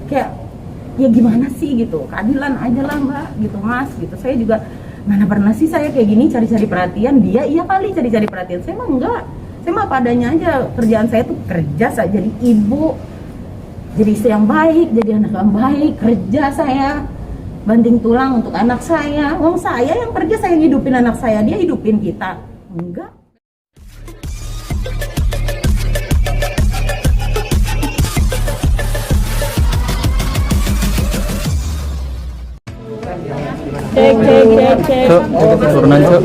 kayak ya gimana sih gitu, keadilan aja lah mbak gitu mas gitu. Saya juga mana pernah sih saya kayak gini cari-cari perhatian, dia iya kali cari-cari perhatian, saya mah enggak, saya mah padanya aja. Kerjaan saya tuh kerja, saya jadi ibu, jadi istri yang baik, jadi anak yang baik, kerja saya banting tulang untuk anak saya. Wong saya yang kerja, saya hidupin anak saya, dia hidupin kita enggak. Cek. Turunan, Cuk.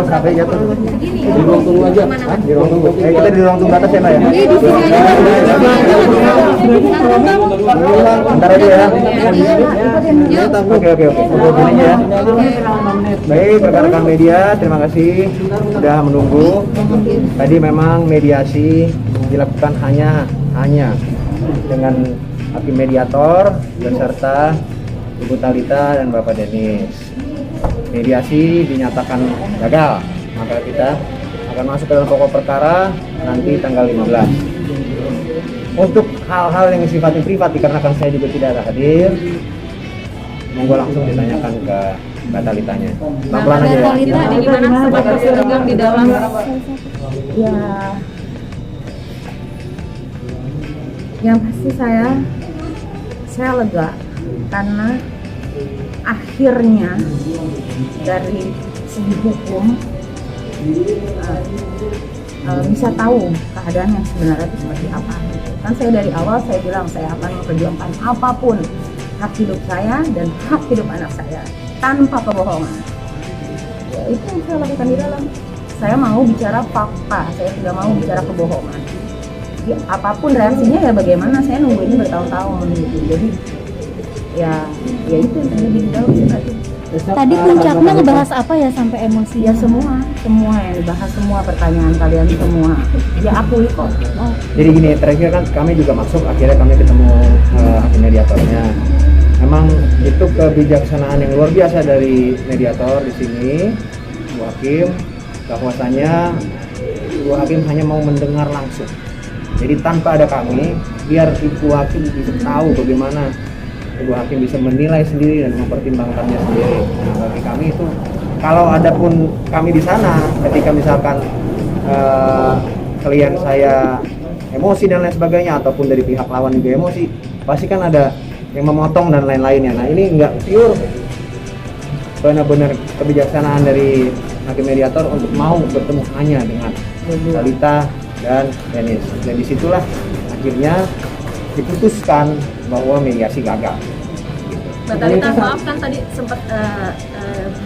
Sampai jatuh. Di ruang tunggu aja. Di ruang tunggu. Kita di ruang tunggu atas ya, Pak ya? Bentar aja ya. Oke. Gini ya. Baik, rekan-rekan media, terima kasih sudah menunggu. Tadi memang mediasi dilakukan hanya dengan hakim mediator beserta Ibu Talita dan Bapak Denis. Mediasi dinyatakan gagal, maka kita akan masuk ke dalam pokok perkara nanti tanggal 15. Untuk hal-hal yang sifatnya privat, dikarenakan saya juga tidak ada hadir, monggo langsung ditanyakan ke Mbak Talitanya. Pelan-pelan aja ya. Talita, gimana sempat tersinggung di dalam? Ya, yang pasti saya lega karena akhirnya dari segi hukum bisa tahu keadaan yang sebenarnya itu seperti apa. Kan saya dari awal saya bilang saya akan memperjuangkan apapun hak hidup saya dan hak hidup anak saya tanpa kebohongan. Ya, itu yang saya lakukan di dalam. Saya mau bicara fakta, saya tidak mau bicara kebohongan. Ya, apapun reaksinya ya bagaimana, saya nunggu ini bertahun-tahun gitu. Jadi ya itu yang terjadi di dalam tadi. Tadi puncaknya ngebahas apa ya sampai emosi? Ya semua yang dibahas, semua pertanyaan kalian semua. Ya akui kok. Jadi gini, terakhir kan kami juga masuk, akhirnya kami ketemu hakim mediatornya. Memang itu kebijaksanaan yang luar biasa dari mediator di sini, Bu Hakim, bahwasanya Bu Hakim hanya mau mendengar langsung. Jadi tanpa ada kami, biar Ibu Hakim bisa tahu bagaimana Ibu Hakim bisa menilai sendiri dan mempertimbangkannya sendiri. Nah, bagi kami itu, kalau ada pun kami di sana, ketika misalkan klien saya emosi dan lain sebagainya, ataupun dari pihak lawan juga emosi, pasti kan ada yang memotong dan lain-lainnya. Nah ini enggak pure, benar-benar kebijaksanaan dari hakim mediator untuk mau bertemu hanya dengan Talita dan Denis. Dan disitulah akhirnya diputuskan bahwa mediasi gagal. Mbak Talita, maaf kan tadi sempat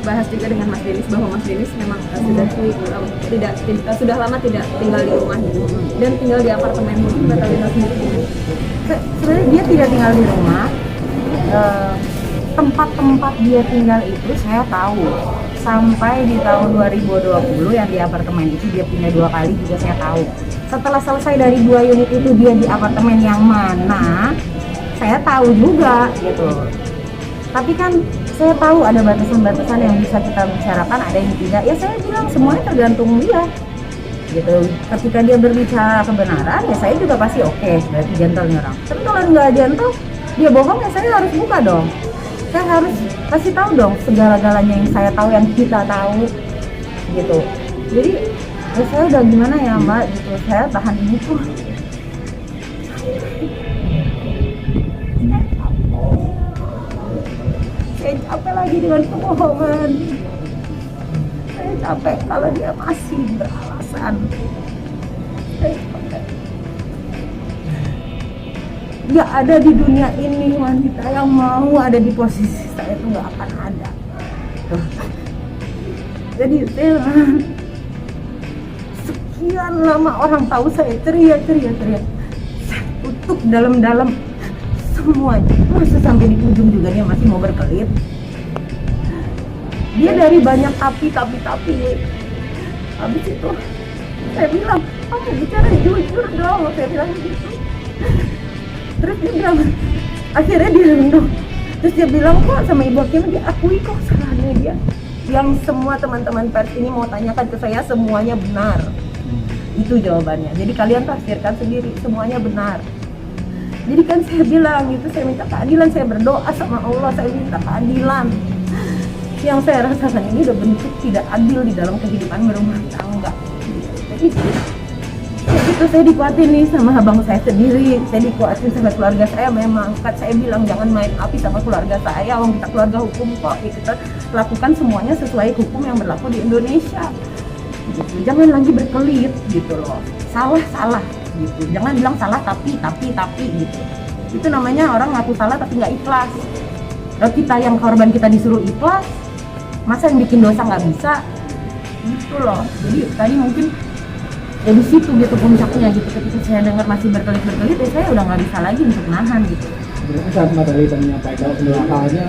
bahas juga dengan Mas Denis bahwa Mas Denis memang sudah lama tidak tinggal di rumah dan tinggal di apartemen. Mbak Talita sendiri Sebenarnya dia tidak tinggal di rumah. Tempat-tempat dia tinggal itu saya tahu. Sampai di tahun 2020 yang di apartemen itu dia pindah 2 kali juga saya tahu. Setelah selesai dari 2 unit itu dia di apartemen yang mana, saya tahu juga gitu. Tapi kan saya tahu ada batasan-batasan yang bisa kita bicarakan, ada yang tidak. Ya saya bilang semuanya tergantung dia gitu. Ketika dia berbicara kebenaran, ya saya juga pasti oke, berarti gentle nyerang. Tapi kalau nggak gentle, dia bohong, ya saya harus buka dong. Saya harus kasih tahu dong segala-galanya yang saya tahu, yang kita tahu gitu. Jadi ya saya udah gimana ya mbak gitu, saya tahan ini tuh. Saya capek lagi dengan kebohongan. Saya capek kalau dia masih beralasan. Saya capek. Gak ada di dunia ini wanita yang mau ada di posisi saya, itu gak akan ada. Jadi saya sekian lama orang tahu saya ceria. Saya tutup dalam-dalam semuanya. Masa sampai di ujung juga dia masih mau berkelit. Dia dari banyak tapi. Habis itu saya bilang, kamu bicara jujur dong, saya bilang gitu. Terus dia bilang, akhirnya dia renung. Terus dia bilang kok sama Ibu Hakim, dia akui kok salahnya dia. Yang semua teman-teman pers ini mau tanyakan ke saya, semuanya benar. Itu jawabannya. Jadi kalian tafsirkan sendiri, semuanya benar. Jadi kan saya bilang gitu, saya minta keadilan, saya berdoa sama Allah, saya minta keadilan. Yang saya rasakan ini udah bentuk tidak adil di dalam kehidupan berumah tangga. Jadi itu saya dikuatin nih sama abang saya sendiri, saya dikuatin sama keluarga saya. Memang kan saya bilang jangan main api sama keluarga saya, orang kita keluarga hukum kok, kita lakukan semuanya sesuai hukum yang berlaku di Indonesia gitu. Jangan lagi berkelit gitu loh, salah gitu, jangan bilang salah tapi gitu. Itu namanya orang ngaku salah tapi nggak ikhlas. Kalau kita yang korban kita disuruh ikhlas, masa yang bikin dosa nggak bisa gitu loh. Jadi tadi mungkin ya di situ gitu puncaknya gitu, ketika saya dengar masih berkelit ya saya udah nggak bisa lagi untuk nahan gitu. Berarti saat materi menyampaikan awalnya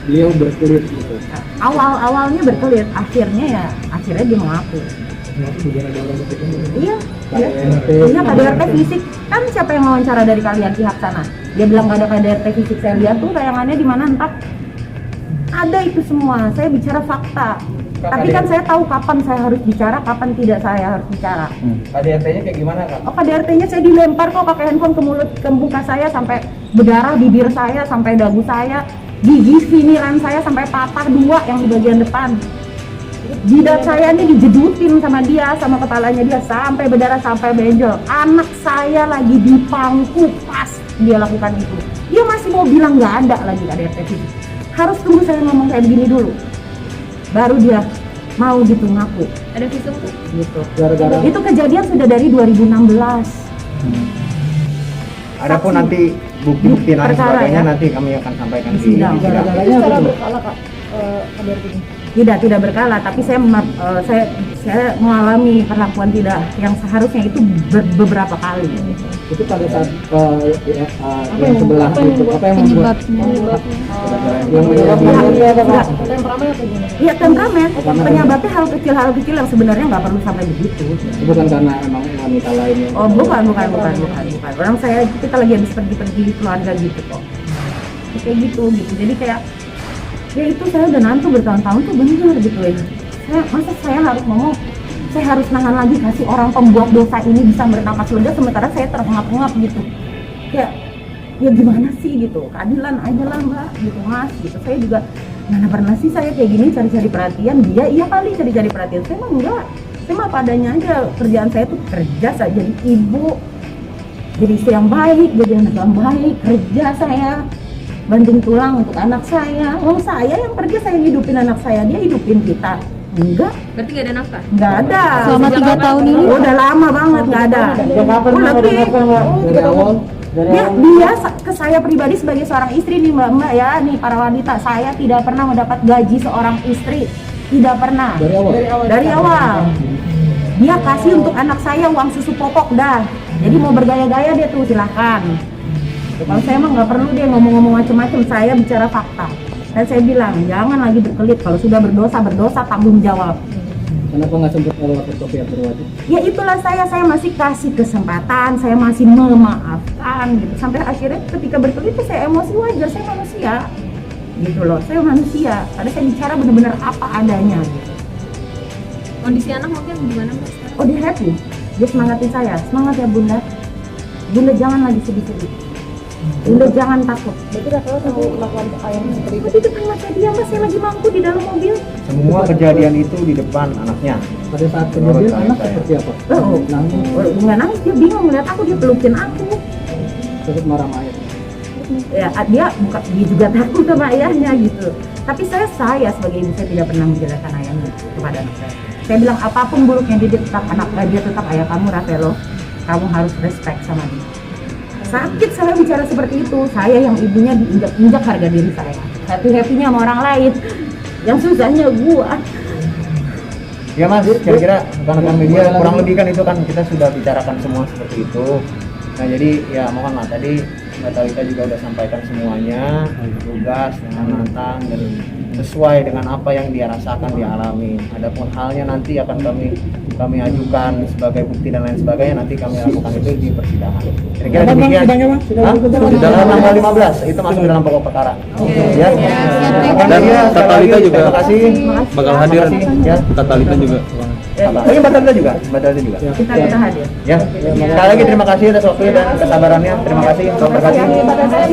beliau berkelit gitu. Awalnya berkelit, akhirnya dia mengaku. Iya, punya KDRT fisik. Kan siapa yang wawancara dari kalian pihak sana? Dia bilang gak ada KDRT fisik. Saya lihat tuh tayangannya di mana entah. Ada itu semua. Saya bicara fakta. Tapi kan saya tahu kapan saya harus bicara, kapan tidak saya harus bicara. KDRT-nya kayak gimana, Kak? Oh, KDRT-nya saya dilempar kok pakai handphone ke mulut, ke muka saya sampai berdarah, bibir saya sampai dagu saya, gigi siniran saya sampai patah 2 yang di bagian depan. Jidat saya ini dijedutin sama dia, sama kepalanya dia sampai berdarah, sampai benjol. Anak saya lagi di pangku pas dia lakukan itu. Dia masih mau bilang nggak ada lagi KDRT fisik. Harus tunggu saya ngomong kayak begini dulu, baru dia mau gitu ngaku. Ada visum tuh? Gitu. Gara-gara Itu kejadian sudah dari 2016. adapun nanti bukti-bukti lain Perkara, sebagainya ya. nanti kami akan sampaikan di Sidang. sidang. Secara berkala Kak, KDRT ini. Tidak berkala, tapi saya mengalami perlakuan tidak yang seharusnya itu beberapa kali. Itu pada saat yang sebelah itu apa yang membuat yang menyebabkan Temperamen atau gimana? Iya, temperamen. Penyebabnya hal kecil yang sebenarnya nggak perlu sampai begitu. bukan karena emang wanita lainnya. Oh, bukan. Orang kita lagi habis pergi keluarga gitu kok. Kayak gitu. Jadi kayak ya itu saya udah nanti bertahun-tahun tuh bener gitu ya. Masa saya harus ngomong, saya harus nahan lagi kasih orang pembuat dosa ini bisa bernapas lega sementara saya terengap-engap gitu. Ya gimana sih gitu, keadilan aja lah mbak gitu mas gitu. Saya juga mana pernah sih saya kayak gini cari-cari perhatian, dia iya kali cari-cari perhatian, saya mah enggak. Saya mah padanya aja, kerjaan saya tuh kerja, saya jadi ibu, jadi istri yang baik, jadi anak yang baik, kerja saya banting tulang untuk anak saya. Saya yang kerja, saya hidupin anak saya, dia hidupin kita. Enggak. Berarti nggak ada nafkah? Enggak ada. Selama 3 tahun ini? Udah lama banget enggak ada. Lebih. Dari awal Dia ke saya pribadi sebagai seorang istri nih mbak ya, nih para wanita, saya tidak pernah mendapat gaji seorang istri, tidak pernah. Dari awal. Dia kasih untuk anak saya uang susu popok dah. Jadi mau bergaya-gaya dia tuh silahkan. Kalau saya emang nggak perlu dia ngomong-ngomong macam-macam, saya bicara fakta. Dan saya bilang jangan lagi berkelit, kalau sudah berdosa tanggung jawab. kenapa nggak sempat kalau lapor ke pihak berwajib? Ya itulah saya masih kasih kesempatan, saya masih memaafkan gitu. Sampai akhirnya ketika berkelit saya emosi, wajar, saya manusia gitu loh, saya manusia. Karena saya bicara benar-benar apa adanya gitu. Kondisi anak mungkin gimana mbak sekarang? Oh dia happy, dia semangatin saya, semangat ya bunda. Bunda jangan lagi sedih-sedih. Bunda jangan takut. Berarti Rafael sampai melakukan yang seperti itu. Di depan mata dia mas, saya lagi mampu di dalam mobil. Semua kejadian itu di depan anaknya. Pada saat kejadian anak seperti apa? Nggak nangis, dia bingung melihat aku, dia pelukin aku. Terus marah-marah. Ya dia juga takut sama ayahnya gitu. Tapi saya sebagai ibu, saya tidak pernah menjelaskan ayahnya kepada anak saya. Saya bilang apapun buruknya dia tetap dia tetap ayah kamu Rafael. Kamu harus respect sama dia. Sakit saya bicara seperti itu, saya yang ibunya diinjak-injak harga diri saya. Happy-happynya sama orang lain, yang susahnya gua. Ya mas, kira-kira rekan-rekan media kurang lebih kan itu kan kita sudah bicarakan semua seperti itu. Nah jadi ya mohon maaf tadi Mbak Talita juga udah sampaikan semuanya, tugas dengan lantang dan sesuai dengan apa yang dia rasakan, dia alami. Adapun halnya nanti akan kami ajukan sebagai bukti dan lain sebagainya, nanti kami lakukan itu di persidangan. Kira-kira demikian. Dalam tanggal 15 itu masuk dalam pokok perkara. Ya. Dan Kak Talita juga Terima kasih. bakal hadir. Ya. Kak Talita juga. Oh iya, Mbak Talita juga. Kita hadir. Ya. Sekali lagi terima kasih atas waktu dan kesabarannya. Terima kasih. Selamat berkasih. Terima kasih.